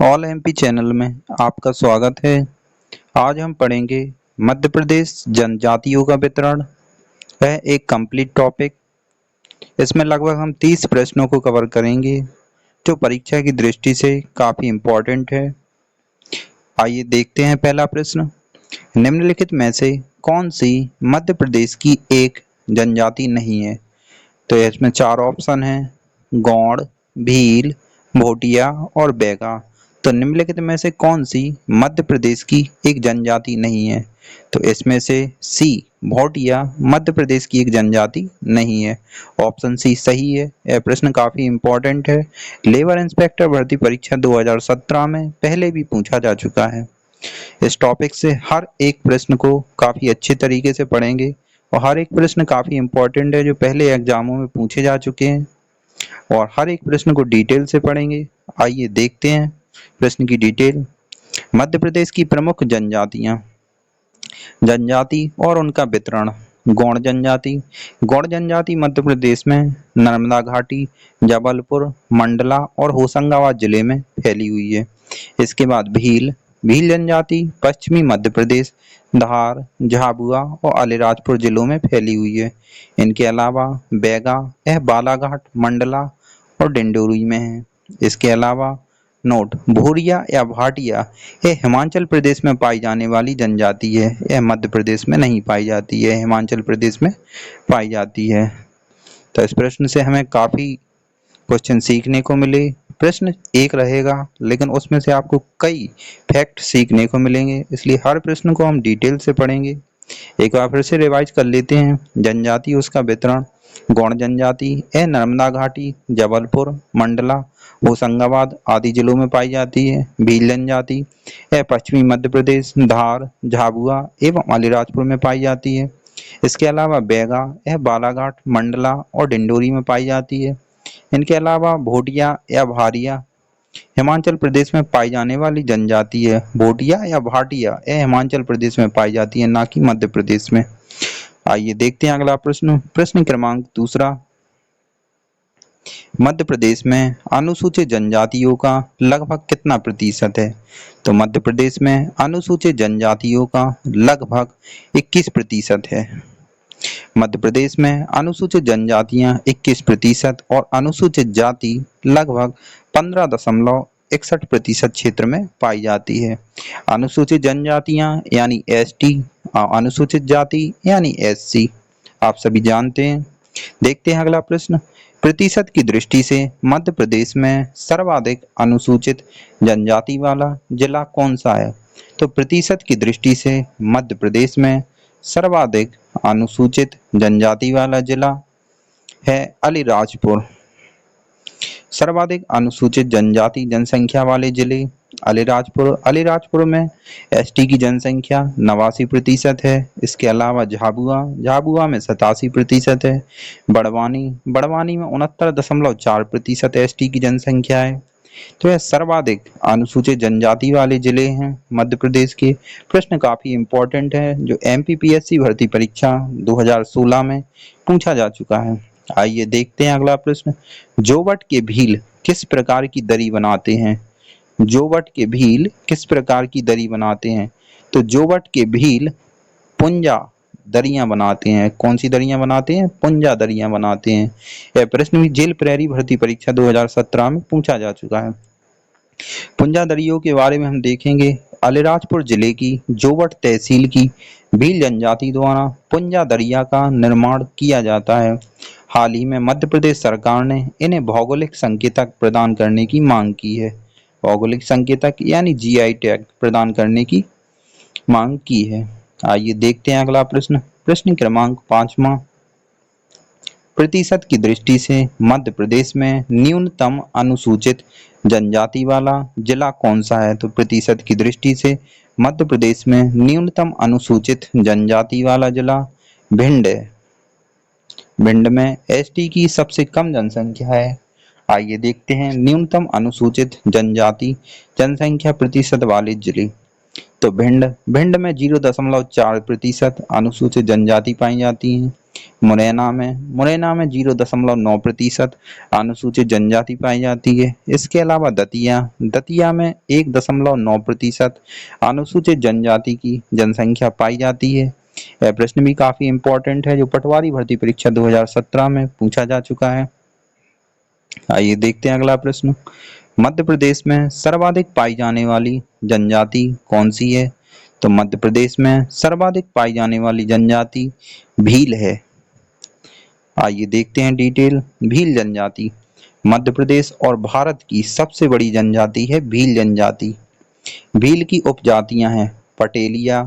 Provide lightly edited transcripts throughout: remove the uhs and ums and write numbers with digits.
All MP channel में आपका स्वागत है। आज हम पढ़ेंगे मध्य प्रदेश जनजातियों का वितरण। यह एक कंप्लीट टॉपिक। इसमें लगभग हम 30 प्रश्नों को कवर करेंगे जो परीक्षा की दृष्टि से काफी इम्पोर्टेंट है। आइए देखते हैं पहला प्रश्न। निम्नलिखित में से कौन सी मध्य प्रदेश की एक जनजाति नहीं है? तो इसमें 4 ऑप्शन हैं: गौड़, भील, भोटिया और बैगा। तो निम्नलिखित में से कौन सी मध्य प्रदेश की एक जनजाति नहीं है? तो इसमें से सी भोटिया मध्य प्रदेश की एक जनजाति नहीं है। ऑप्शन सी सही है। यह प्रश्न काफी इंपॉर्टेंट है। लेबर इंस्पेक्टर भर्ती परीक्षा 2017 में पहले भी पूछा जा चुका है। इस टॉपिक से हर एक प्रश्न को काफी अच्छे तरीके से पढ़ेंगे और हर एक प्रश्न काफी इंपॉर्टेंट है जो पहले एग्जामों में पूछे जा चुके हैं और हर एक प्रश्न को डिटेल से पढ़ेंगे। आइए देखते हैं प्रश्न की डिटेल। मध्य प्रदेश की प्रमुख जनजातियां। जनजाति और उनका वितरण। गौड़ जनजाति। गौड़ जनजाति मध्य प्रदेश में नर्मदा घाटी, जबलपुर, मंडला और होशंगाबाद जिले में फैली हुई है। इसके बाद भील। भील जनजाति पश्चिमी मध्य प्रदेश, धार, झाबुआ और अलीराजपुर जिलों में फैली हुई है। इनके अलावा बैगा, यह बालाघाट, मंडला और डिंडोरी में है। इसके अलावा नोट भूरिया या भाटिया, यह हिमाचल प्रदेश में पाई जाने वाली जनजाति है। यह मध्य प्रदेश में नहीं पाई जाती है, हिमाचल प्रदेश में पाई जाती है। तो इस प्रश्न से हमें काफी क्वेश्चन सीखने को मिले। प्रश्न एक रहेगा लेकिन उसमें से आपको कई फैक्ट सीखने को मिलेंगे, इसलिए हर प्रश्न को हम डिटेल से पढ़ेंगे। एक बार फिर से रिवाइज कर लेते हैं। जनजाति उसका वितरण। गौड़ जनजाति यह नर्मदा घाटी, जबलपुर, मंडला, होशंगाबाद आदि जिलों में पाई जाती है। भील जनजाति यह पश्चिमी मध्य प्रदेश, धार, झाबुआ एवं अलीराजपुर में पाई जाती है। इसके अलावा बैगा यह बालाघाट, मंडला और डिंडोरी में पाई जाती है। इनके अलावा भोटिया या भारिया हिमाचल प्रदेश में पाई जाने वाली जनजाति है। भोटिया या भाटिया यह हिमाचल प्रदेश में पाई जाती है, ना कि मध्य प्रदेश में। आइए देखते हैं अगला प्रश्न। प्रश्न क्रमांक दूसरा। मध्य प्रदेश में अनुसूचित जनजातियों का लगभग कितना प्रतिशत है? तो मध्य प्रदेश में अनुसूचित जनजातियों का लगभग 21% है। मध्य प्रदेश में अनुसूचित जनजातियां 21% और अनुसूचित जाति लगभग 15.61% क्षेत्र में पाई जाती है। अनुसूचित जनजातियां यानी एसटी और अनुसूचित जाति यानी एससी आप सभी जानते हैं। देखते हैं अगला प्रश्न। प्रतिशत की दृष्टि से मध्य प्रदेश में सर्वाधिक अनुसूचित जनजाति वाला जिला कौन सा है? तो प्रतिशत की दृष्टि से मध्य प्रदेश में सर्वाधिक अनुसूचित जनजाति वाला जिला है अलीराजपुर। सर्वाधिक अनुसूचित जनजाति जनसंख्या वाले जिले अलीराजपुर। अलीराजपुर में एसटी की जनसंख्या 89% है। इसके अलावा झाबुआ में 87% है। बड़वानी में 69.4% एसटी की जनसंख्या है। तो यह सर्वाधिक अनुसूचित जनजाति वाले जिले हैं मध्य प्रदेश के। प्रश्न काफी इंपॉर्टेंट है जो एमपीपीएससी भर्ती परीक्षा 2016 में पूछा जा चुका है। आइए देखते हैं अगला प्रश्न। जोवट के भील किस प्रकार की दरी बनाते हैं? जोवट के भील किस प्रकार की दरी बनाते हैं? तो जोवट के भील पुंजा दरियां बनाते हैं। कौन सी दरियां बनाते हैं? पुंजा दरियां बनाते हैं। यह प्रश्न भी जेल प्रहरी भर्ती परीक्षा 2017 में पूछा जा चुका है। पुंजा दरियों के बारे में हम देखेंगे। अलीराजपुर जिले की जोवट तहसील की भील जनजाति द्वारा पुंजा दरिया का निर्माण किया जाता है। हाल ही में मध्य प्रदेश सरकार ने इन्हें भौगोलिक संकेतक प्रदान करने की मांग की है। भौगोलिक संकेतक यानी जीआई टैग प्रदान करने की मांग की है। आइए देखते हैं अगला प्रश्न। प्रश्न क्रमांक 5वां। प्रतिशत की दृष्टि से मध्य प्रदेश में न्यूनतम अनुसूचित जनजाति वाला जिला कौन सा है? तो प्रतिशत की दृष्टि से मध्य प्रदेश में न्यूनतम अनुसूचित जनजाति वाला जिला भिंड है। भिंड में एसटी की सबसे कम जनसंख्या है। आइए देखते हैं न्यूनतम अनुसूचित जनजाति जनसंख्या प्रतिशत वाले जिले। तो भिंड में 0.4% अनुसूचित जनजाति पाई जाती है। मुरैना में 0.9% अनुसूचित जनजाति पाई जाती है। इसके अलावा दतिया में 1.9% अनुसूचित जनजाति की जनसंख्या पाई जाती है। यह प्रश्न भी काफी इम्पोर्टेंट है जो पटवारी भर्ती परीक्षा 2017 में पूछा जा चुका है। आइए देखते हैं अगला प्रश्न। मध्य प्रदेश में सर्वाधिक पाई जाने वाली जनजाति कौन सी है? तो मध्य प्रदेश में सर्वाधिक पाई जाने वाली जनजाति भील है। आइए देखते हैं डिटेल। भील जनजाति मध्य प्रदेश और भारत की सबसे बड़ी जनजाति है भील जनजाति। भील की उपजातियां हैं पटेलिया,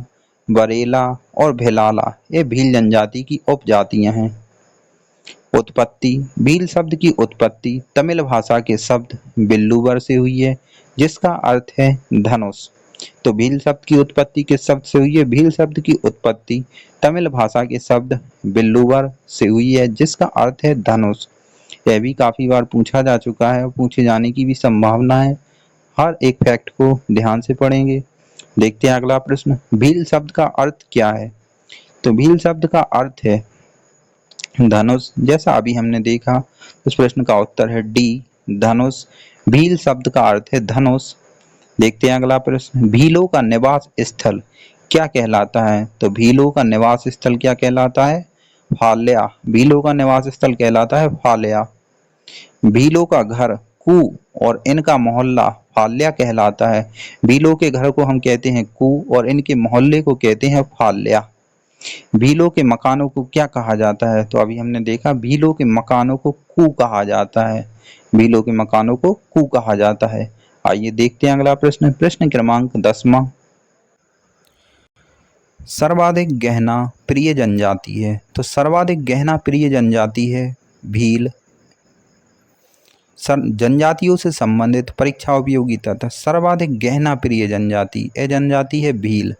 बरेला और भेलाला। ये भील जनजाति की उपजातियां हैं। उत्पत्ति। भील शब्द की उत्पत्ति तमिल भाषा के शब्द बिल्लूवर से हुई है जिसका अर्थ है धनुष। तो भील शब्द की उत्पत्ति किस शब्द से हुई है? भील शब्द की उत्पत्ति तमिल भाषा के शब्द बिल्लूवर से हुई है जिसका अर्थ है धनुष। यह भी काफी बार पूछा जा चुका है और पूछे जाने की भी संभावना है। हर एक फैक्ट को ध्यान से पढ़ेंगे। देखते हैं अगला प्रश्न। भील शब्द का अर्थ क्या है? तो भील शब्द का अर्थ है धनुष। जैसा अभी हमने देखा, उस प्रश्न का उत्तर है डी, धनुष। भील शब्द का अर्थ है धनुष। देखते हैं अगला प्रश्न। भीलों का निवास स्थल क्या कहलाता है? तो भीलों का निवास स्थल क्या कहलाता है? फाल्या। भीलों का निवास स्थल कहलाता है फाल्या। भीलों का घर कू और इनका मोहल्ला फाल्या कहलाता है। भीलों के घर को हम कहते हैं कू और इनके मोहल्ले को कहते हैं फाल्या। भीलों के मकानों को क्या कहा जाता है? तो अभी हमने देखा भीलों के मकानों को कू कहा जाता है। भीलों के मकानों को कू कहा जाता है। आइए देखते हैं अगला प्रश्न। प्रश्न क्रमांक 10वां। सर्वाधिक गहना प्रिय जनजाति है? तो सर्वाधिक गहना प्रिय जनजाति है भील। जनजातियों से संबंधित परीक्षा उपयोगी तथा सर्वाधिक गहना प्रिय जनजाति यह जनजाति है भील।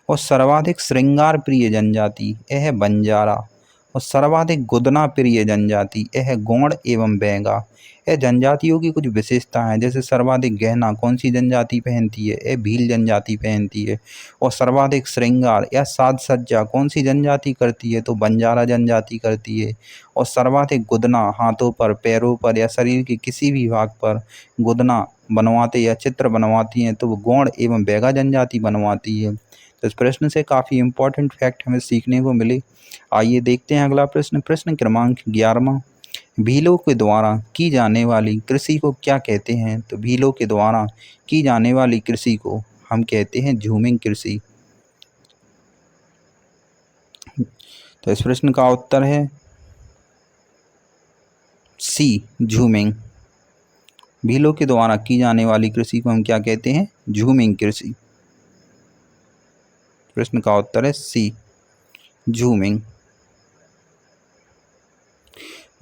और सर्वाधिक श्रृंगार प्रिय जनजाति यह है बंजारा। और सर्वाधिक गुदना प्रिय जनजाति यह है गोंड एवं बैंगा। यह जनजातियों की कुछ विशेषता है, जैसे सर्वाधिक गहना कौन सी जनजाति पहनती है? यह भील जनजाति पहनती है। और सर्वाधिक श्रृंगार या साज सज्जा कौन सी जनजाति करती है? तो बंजारा जनजाति करती है। और सर्वाधिक गुदना हाथों पर, पैरों पर या शरीर के किसी भी भाग पर गुदना बनवाते या चित्र बनवाती हैं तो वो गोंड एवं बैगा जनजाति बनवाती है। तो इस प्रश्न से काफ़ी इंपॉर्टेंट फैक्ट हमें सीखने को मिले। आइए देखते हैं अगला प्रश्न। प्रश्न क्रमांक 11वां। भीलों के द्वारा की जाने वाली कृषि को क्या कहते हैं? तो भीलों के द्वारा की जाने वाली कृषि को हम कहते हैं झूमिंग कृषि। तो इस प्रश्न का उत्तर है सी, झूमिंग। भीलों के द्वारा की जाने वाली कृषि को हम क्या कहते हैं? झूमिंग कृषि। प्रश्न का उत्तर है सी, झूमिंग।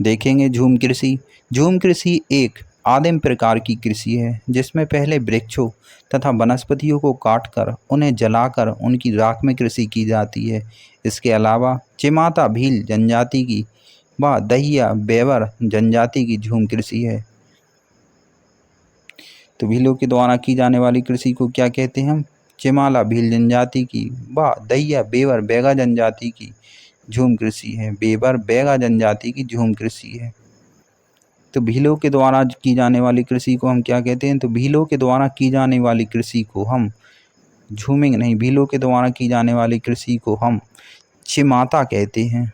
देखेंगे झूम कृषि। झूम कृषि एक आदिम प्रकार की कृषि है जिसमें पहले वृक्षों तथा वनस्पतियों को काटकर उन्हें जलाकर उनकी राख में कृषि की जाती है। इसके अलावा चिमाता भील जनजाति की व दहिया बेवर जनजाति की झूम कृषि है। तो भीलों के द्वारा की जाने वाली कृषि को क्या कहते हैं हम? चिमाला भील जनजाति की व दहिया बेवर बैगा जनजाति की झूम कृषि है। बेवर बैगा जनजाति की झूम कृषि है। तो भीलों के द्वारा की जाने वाली कृषि को हम क्या कहते हैं? तो भीलों के द्वारा की जाने वाली कृषि को हम झूमिंग नहीं, भीलों के द्वारा की जाने वाली कृषि को हम चिमाता कहते हैं।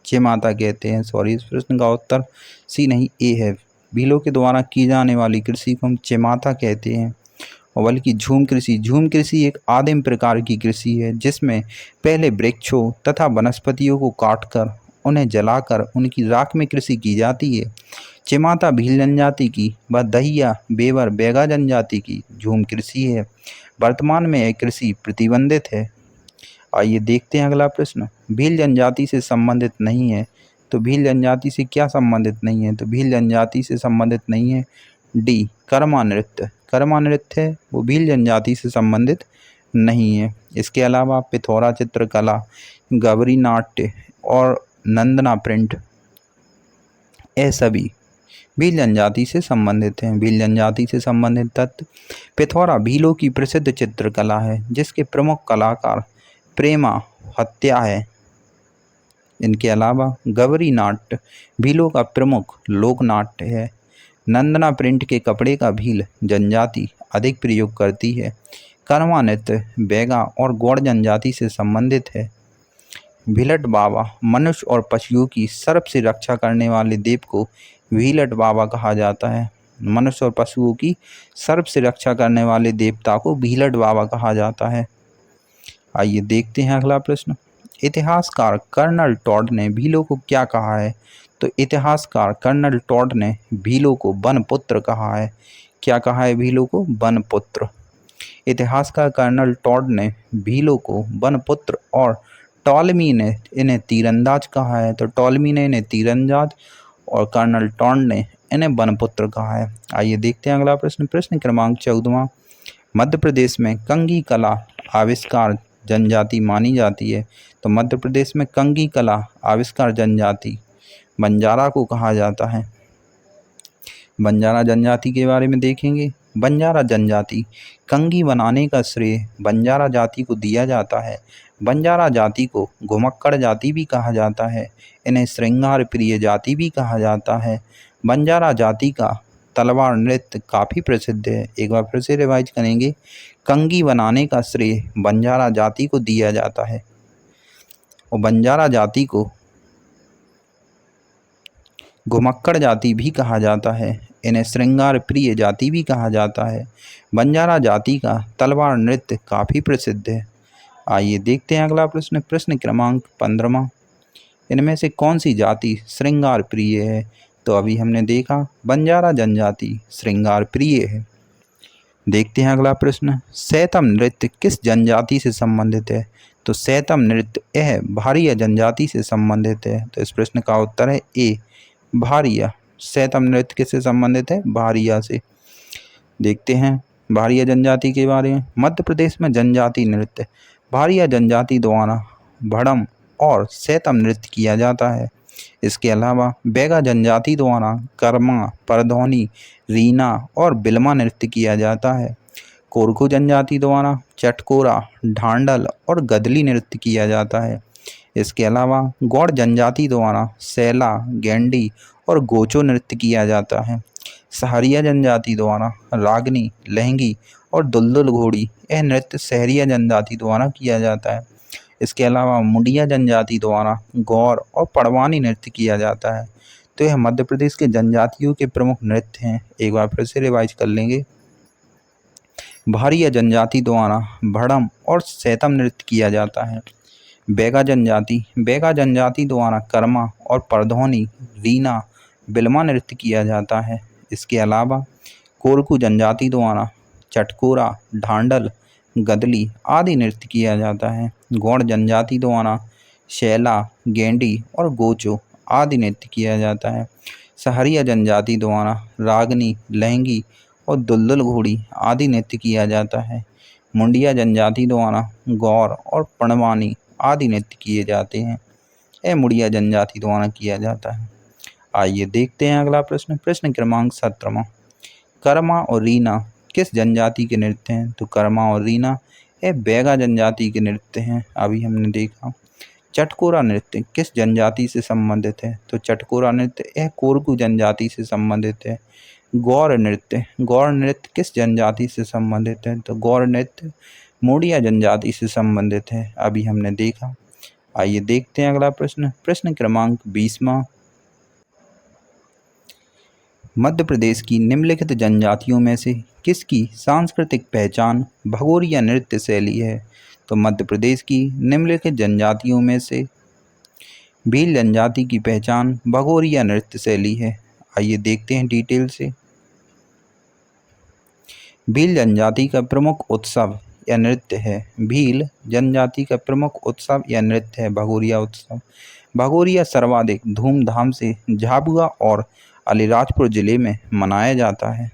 चिमाता कहते हैं, सॉरी। इस प्रश्न का उत्तर सी नहीं, ए है। भीलों के द्वारा की जाने वाली कृषि को हम चिमाता कहते हैं। और बल्कि झूम कृषि एक आदिम प्रकार की कृषि है जिसमें पहले वृक्षों तथा वनस्पतियों को काटकर उन्हें जलाकर उनकी राख में कृषि की जाती है। चिमाता भील जनजाति की व दहिया बेवर बैगा जनजाति की झूम कृषि है। वर्तमान में यह कृषि प्रतिबंधित है। आइए देखते हैं अगला प्रश्न। भील जनजाति से संबंधित नहीं है। तो भील जनजाति से क्या संबंधित नहीं है? तो भील जनजाति से संबंधित नहीं है डी, कर्मा नृत्य। कर्मा नृत्य है वो भील जनजाति से संबंधित नहीं है। इसके अलावा पिथौरा चित्रकला, गवरी नाट्य और नंदना प्रिंट ये सभी भील जनजाति से संबंधित हैं। भील जनजाति से संबंधित तत्व। पिथौरा भीलों की प्रसिद्ध चित्रकला है जिसके प्रमुख कलाकार प्रेमा हत्या है। इनके अलावा गवरी नाट्य भीलों का प्रमुख लोक नाट्य है। नंदना प्रिंट के कपड़े का भील जनजाति अधिक प्रयोग करती है। कर्मा नृत्य बैगा और गौड़ जनजाति से संबंधित है। भीलट बाबा मनुष्य और पशुओं की सर्प से रक्षा करने वाले देव को भीलट बाबा कहा जाता है। मनुष्य और पशुओं की सर्प से रक्षा करने वाले देवता को भीलट बाबा कहा जाता है। आइए देखते हैं अगला प्रश्न। इतिहासकार कर्नल टॉड ने भीलों को क्या कहा है? तो इतिहासकार कर्नल टॉड ने भीलों को वनपुत्र कहा है। क्या कहा है भीलों को? वनपुत्र। इतिहासकार कर्नल टॉड ने भीलों को वनपुत्र और टॉलमी ने इन्हें तीरंदाज कहा है। तो टॉलमी ने इन्हें तीरंदाज और कर्नल टॉड ने इन्हें वनपुत्र कहा है। आइए देखते हैं अगला प्रश्न। प्रश्न क्रमांक 14वां। मध्य प्रदेश में कंगी कला आविष्कार जनजाति मानी जाती है। तो मध्य प्रदेश में कंगी कला आविष्कार जनजाति बंजारा को कहा जाता है। बंजारा जनजाति के बारे में देखेंगे। बंजारा जनजाति कंगी बनाने का श्रेय बंजारा जाति को दिया जाता है। बंजारा जाति को घुमक्कड़ जाति भी कहा जाता है। इन्हें श्रृंगार प्रिय जाति भी कहा जाता है। बंजारा जाति का तलवार नृत्य काफ़ी प्रसिद्ध है। एक बार फिर से रिवाइज करेंगे। कंगी बनाने का श्रेय बंजारा जाति को दिया जाता है और बंजारा जाति को घुमक्कड़ जाति भी कहा जाता है। इन्हें श्रृंगार प्रिय जाति भी कहा जाता है। बंजारा जाति का तलवार नृत्य काफ़ी प्रसिद्ध है। आइए देखते हैं अगला प्रश्न। प्रश्न क्रमांक 15वां। इनमें से कौन सी जाति श्रृंगार प्रिय है? तो अभी हमने देखा बंजारा जनजाति श्रृंगार प्रिय है। देखते हैं अगला प्रश्न। सैतम नृत्य किस जनजाति से संबंधित है? तो सैतम नृत्य यह भारिया जनजाति से संबंधित है। तो इस प्रश्न का उत्तर है ए भारिया। सैतम नृत्य किससे संबंधित है? भारिया से। देखते हैं भारिया जनजाति के बारे में। मध्य प्रदेश में जनजाति नृत्य भारिया जनजाति द्वारा भड़म और सैतम नृत्य किया जाता है। इसके अलावा बैगा जनजाति द्वारा कर्मा, परधौनी, रीना और बिलमा नृत्य किया जाता है। कोरकू जनजाति द्वारा चटकोरा, ढांडल और गदली नृत्य किया जाता है। इसके अलावा गौड़ जनजाति द्वारा सैला, गेंडी और गोचो नृत्य किया जाता है। सहरिया जनजाति द्वारा रागनी, लहंगी और दुलदुल घोड़ी यह नृत्य सहरिया जनजाति द्वारा किया जाता है। इसके अलावा मुंडिया जनजाति द्वारा गौर और पड़वानी नृत्य किया जाता है। तो यह मध्य प्रदेश के जनजातियों के प्रमुख नृत्य हैं। एक बार फिर से रिवाइज कर लेंगे। भारिया जनजाति द्वारा भड़म और सैतम नृत्य किया जाता है। बैगा जनजाति द्वारा कर्मा और परधौनी, रीना, बिलमा नृत्य किया जाता है। इसके अलावा कोरकू जनजाति द्वारा चटकोरा, ढांडल, गदली आदि नृत्य किया जाता है। गौड़ जनजाति द्वारा शैला, गेंडी और गोचो आदि नृत्य किया जाता है। सहरिया जनजाति द्वारा रागनी, लहंगी और दुलदुल घोड़ी आदि नृत्य किया जाता है। मुंडिया जनजाति द्वारा गौर और पड़वानी आदि नृत्य किए जाते हैं। यह मुड़िया जनजाति द्वारा किया जाता है। आइए देखते हैं अगला प्रश्न। प्रश्न क्रमांक 17वां। कर्मा और रीना किस जनजाति के नृत्य हैं? तो कर्मा और रीना यह बैगा जनजाति के नृत्य हैं। अभी हमने देखा। चटकोरा नृत्य किस जनजाति से संबंधित है? तो चटकोरा नृत्य यह कोरकू जनजाति से संबंधित है। गौर नृत्य किस जनजाति से संबंधित है? तो गौर नृत्य मोडिया जनजाति से संबंधित है। अभी हमने देखा। आइए देखते हैं अगला प्रश्न। प्रश्न क्रमांक 20वां। मध्य प्रदेश की निम्नलिखित जनजातियों में से किसकी सांस्कृतिक पहचान भगोरिया नृत्य शैली है? तो मध्य प्रदेश की निम्नलिखित जनजातियों में से भील जनजाति की पहचान भगोरिया नृत्य शैली है। आइए देखते हैं डिटेल से। भील जनजाति का प्रमुख उत्सव या नृत्य है। भील जनजाति का प्रमुख उत्सव या नृत्य है भगोरिया उत्सव। भगोरिया सर्वाधिक धूमधाम से झाबुआ और अलीराजपुर जिले में मनाया जाता है।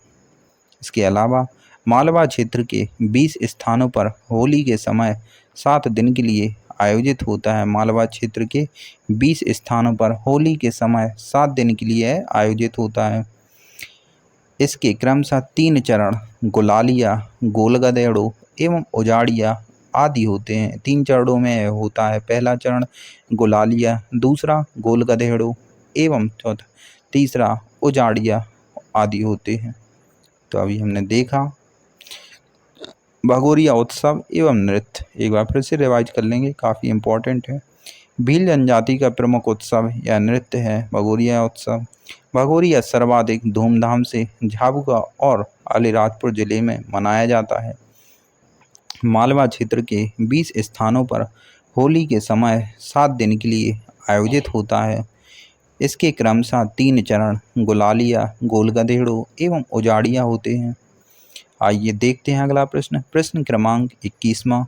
इसके अलावा मालवा क्षेत्र के 20 स्थानों पर होली के समय 7 दिन के लिए आयोजित होता है। मालवा क्षेत्र के 20 स्थानों पर होली के समय 7 दिन के लिए आयोजित होता है। इसके क्रमशः 3 चरण गुलालिया, गोलगदेड़ो एवं उजाड़िया आदि होते हैं। 3 चरणों में होता है। पहला चरण गुलालिया, दूसरा गोल गधेड़ो एवं चौथा तीसरा उजाड़िया आदि होते हैं। तो अभी हमने देखा भगोरिया उत्सव एवं नृत्य। एक बार फिर से रिवाइज कर लेंगे, काफ़ी इम्पोर्टेंट है। भील जनजाति का प्रमुख उत्सव या नृत्य है भगोरिया उत्सव। भगोरिया सर्वाधिक धूमधाम से झाबुआ और अलीराजपुर जिले में मनाया जाता है। मालवा क्षेत्र के 20 स्थानों पर होली के समय 7 दिन के लिए आयोजित होता है। इसके क्रमशः 3 चरण गुलालिया, गोल गधेड़ो एवं उजाड़िया होते हैं। आइए देखते हैं अगला प्रश्न। प्रश्न क्रमांक 21वां।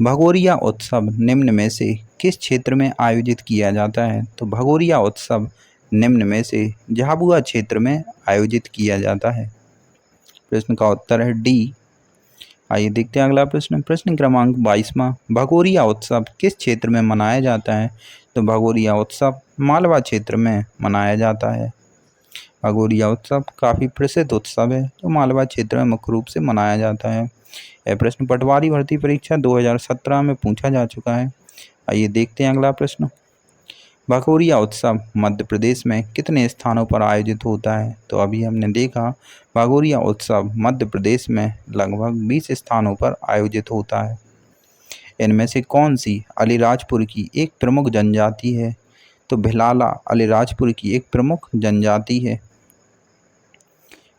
भगोरिया उत्सव निम्न में से किस क्षेत्र में आयोजित किया जाता है? तो भगोरिया उत्सव निम्न में से झाबुआ क्षेत्र में आयोजित किया जाता है। प्रश्न का उत्तर है डी। आइए देखते हैं अगला प्रश्न। प्रश्न क्रमांक 22वां। भगोरिया उत्सव किस क्षेत्र में मनाया जाता है? तो भगोरिया उत्सव मालवा क्षेत्र में मनाया जाता है। भगोरिया उत्सव काफ़ी प्रसिद्ध उत्सव है जो मालवा क्षेत्र में मुख्य रूप से मनाया जाता है। यह प्रश्न पटवारी भर्ती परीक्षा 2017 में पूछा जा चुका है। आइए देखते हैं अगला प्रश्न। भगोरिया उत्सव मध्य प्रदेश में कितने स्थानों पर आयोजित होता है? तो अभी हमने देखा भगोरिया उत्सव मध्य प्रदेश में लगभग 20 स्थानों पर आयोजित होता है। इनमें से कौन सी अलीराजपुर की एक प्रमुख जनजाति है? तो भिलाला अलीराजपुर की एक प्रमुख जनजाति है।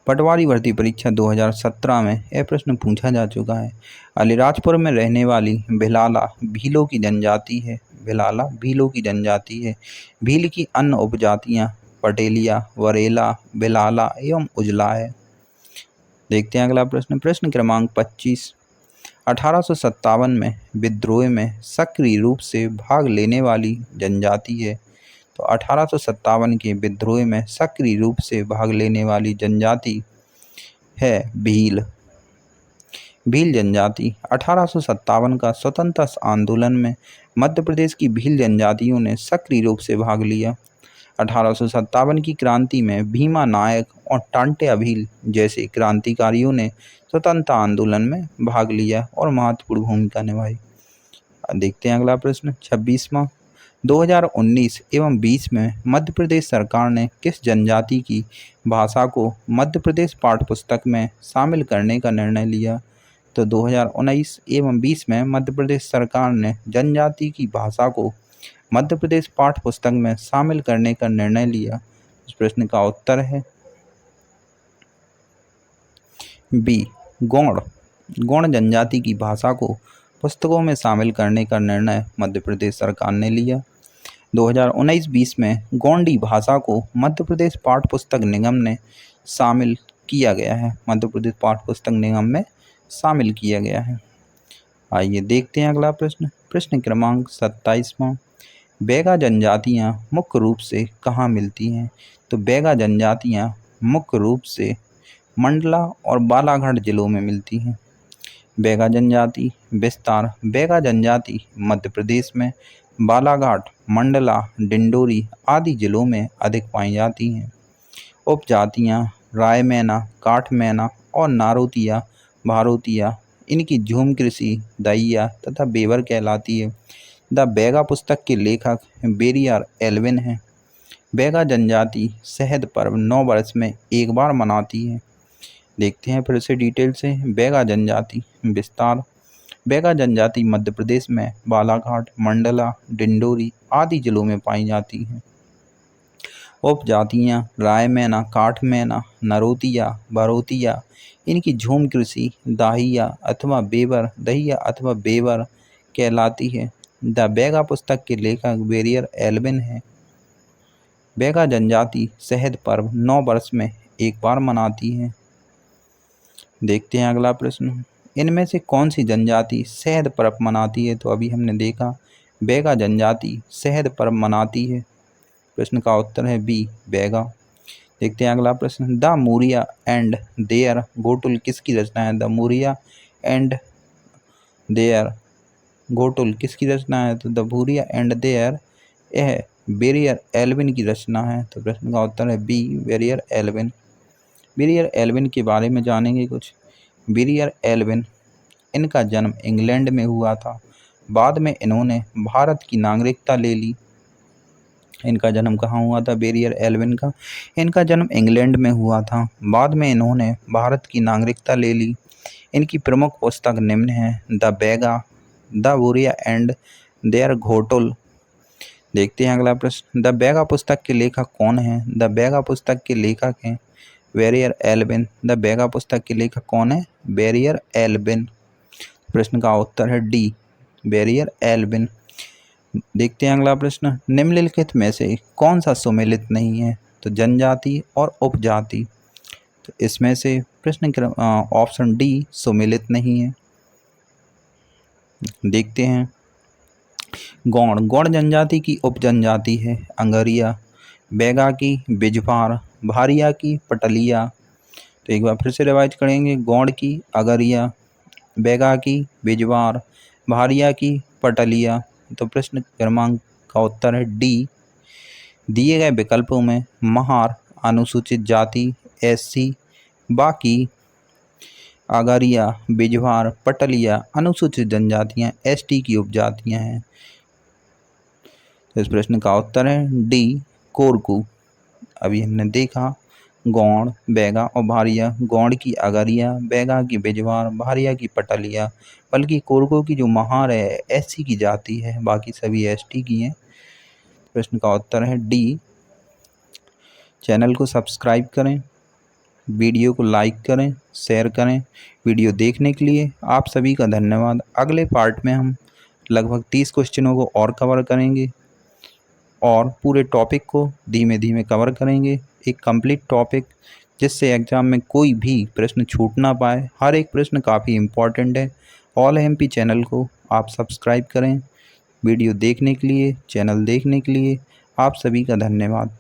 पटवारी भर्ती परीक्षा 2017 में यह प्रश्न पूछा जा चुका है। अलीराजपुर में रहने वाली भिलाला भीलों की जनजाति है। भिलाला भीलों की जनजाति है। भील की अन्य उपजातियां पटेलिया, वरेला, भिलाला एवं उजला है। देखते हैं अगला प्रश्न। प्रश्न क्रमांक 25। 1857 में विद्रोह में सक्रिय रूप से भाग लेने वाली जनजाति है। तो 1857 के विद्रोह में सक्रिय रूप से भाग लेने वाली जनजाति है भील। भील जनजाति 1857 का स्वतंत्रता आंदोलन में मध्य प्रदेश की भील जनजातियों ने सक्रिय रूप से भाग लिया। 1857 की क्रांति में भीमा नायक और टांटे भील जैसे क्रांतिकारियों ने स्वतंत्रता आंदोलन में भाग लिया और महत्वपूर्ण भूमिका निभाई। देखते हैं अगला प्रश्न 26वां। 2019 एवं 20 में मध्य प्रदेश सरकार ने किस जनजाति की भाषा को मध्य प्रदेश पाठ्य पुस्तक में शामिल करने का निर्णय लिया? तो 2019 एवं 20 में मध्य प्रदेश सरकार ने जनजाति की भाषा को मध्य प्रदेश पाठ्य पुस्तक में शामिल करने का निर्णय लिया। इस प्रश्न का उत्तर है बी गौड़। गौड़ जनजाति की भाषा को पुस्तकों में शामिल करने का निर्णय मध्य प्रदेश सरकार ने लिया। 2019-20 में गोंडी भाषा को मध्य प्रदेश पाठ्य पुस्तक निगम ने शामिल किया गया है। मध्य प्रदेश पाठ्य पुस्तक निगम में शामिल किया गया है। आइए देखते हैं अगला प्रश्न। प्रश्न क्रमांक 27वां। बैगा जनजातियाँ मुख्य रूप से कहाँ मिलती हैं? तो बैगा जनजातियाँ मुख्य रूप से मंडला और बालाघाट जिलों में मिलती हैं। बैगा जनजाति विस्तार। बैगा जनजाति मध्य प्रदेश में बालाघाट, मंडला, डिंडोरी आदि जिलों में अधिक पाई जाती हैं। उपजातियाँ रायमैना, काठमैना और नारोतिया, भारोतिया इनकी झूम कृषि दहिया तथा बेवर कहलाती है। द बैगा पुस्तक के लेखक बेरियर एल्विन हैं। बैगा जनजाति शहद पर्व 9 वर्ष में एक बार मनाती है। देखते हैं फिर से डिटेल से। बैगा जनजाति विस्तार। बैगा जनजाति मध्य प्रदेश में बालाघाट, मंडला, डिंडोरी आदि जिलों में पाई जाती हैं। उपजातियाँ रायमैना, काठमैना, नरोतिया, भरोतिया इनकी झूम कृषि दहिया अथवा बेवर कहलाती है। द बैगा पुस्तक के लेखक बेरियर एल्विन हैं। बैगा जनजाति शहद पर्व 9 वर्ष में एक बार मनाती है। देखते हैं अगला प्रश्न। इनमें से कौन सी जनजाति शहद पर्व मनाती है? तो अभी हमने देखा बैगा जनजाति शहद पर्व मनाती है। प्रश्न का उत्तर है बी बैगा। देखते हैं अगला प्रश्न। The Muria and their Ghotul किसकी रचना है? The Muria and their Ghotul किसकी रचना है? तो द मूरिया एंड देयर यह बेरियर एल्विन की रचना है। तो प्रश्न का उत्तर है B Verrier Elwin. Verrier Elwin के बारे में जानेंगे कुछ। बेरियर एल्विन इनका जन्म इंग्लैंड में हुआ था, बाद में इन्होंने भारत की नागरिकता ले ली। इनका जन्म कहाँ हुआ था? बैरियर एल्विन का। इनका जन्म इंग्लैंड में हुआ था, बाद में इन्होंने भारत की नागरिकता ले ली। इनकी प्रमुख पुस्तक निम्न है: द बेगा, द बुरिया एंड देयर घोटुल। देखते हैं अगला प्रश्न। द बेगा पुस्तक के लेखक कौन हैं? द बेगा पुस्तक के लेखक हैं बैरियर एल्विन। द बेगा पुस्तक के लेखक कौन है? Verrier Elwin. प्रश्न का उत्तर है डी, बैरियर एल्विन। देखते हैं अगला प्रश्न। निम्नलिखित में से कौन सा सुमेलित नहीं है? तो जनजाति और उपजाति। तो इसमें से प्रश्न ऑप्शन डी सुमेलित नहीं है। देखते हैं। गौड़, गौड़ जनजाति की उपजनजाति है अंगरिया, बेगा की बिजवार, भारिया की पटलिया। तो एक बार फिर से रिवाइज करेंगे। गौड़ की अगरिया, बेगा की बिजवार, भारिया की पटलिया। तो प्रश्न क्रमांक का उत्तर है डी। दिए गए विकल्पों में महार अनुसूचित जाति एससी, बाकी आगरिया, बिजवार, पटलिया अनुसूचित जनजातियां एसटी की उपजातियां हैं। तो इस प्रश्न का उत्तर है डी, कोरकू। अभी हमने देखा गौड़, बेगा और भारिया। गौड़ की अगरिया, बेगा की बिजवार, भारिया की पटलिया, बल्कि कोरकू की जो महार है एससी की जाति है, बाकी सभी एसटी की हैं। प्रश्न का उत्तर है डी। चैनल को सब्सक्राइब करें, वीडियो को लाइक करें, शेयर करें। वीडियो देखने के लिए आप सभी का धन्यवाद। अगले पार्ट में हम लगभग 30 क्वेश्चनों को और कवर करेंगे और पूरे टॉपिक को धीमे धीमे कवर करेंगे, एक कंप्लीट टॉपिक, जिससे एग्ज़ाम में कोई भी प्रश्न छूट ना पाए। हर एक प्रश्न काफ़ी इम्पॉर्टेंट है। ऑल एमपी चैनल को आप सब्सक्राइब करें। वीडियो देखने के लिए, चैनल देखने के लिए आप सभी का धन्यवाद।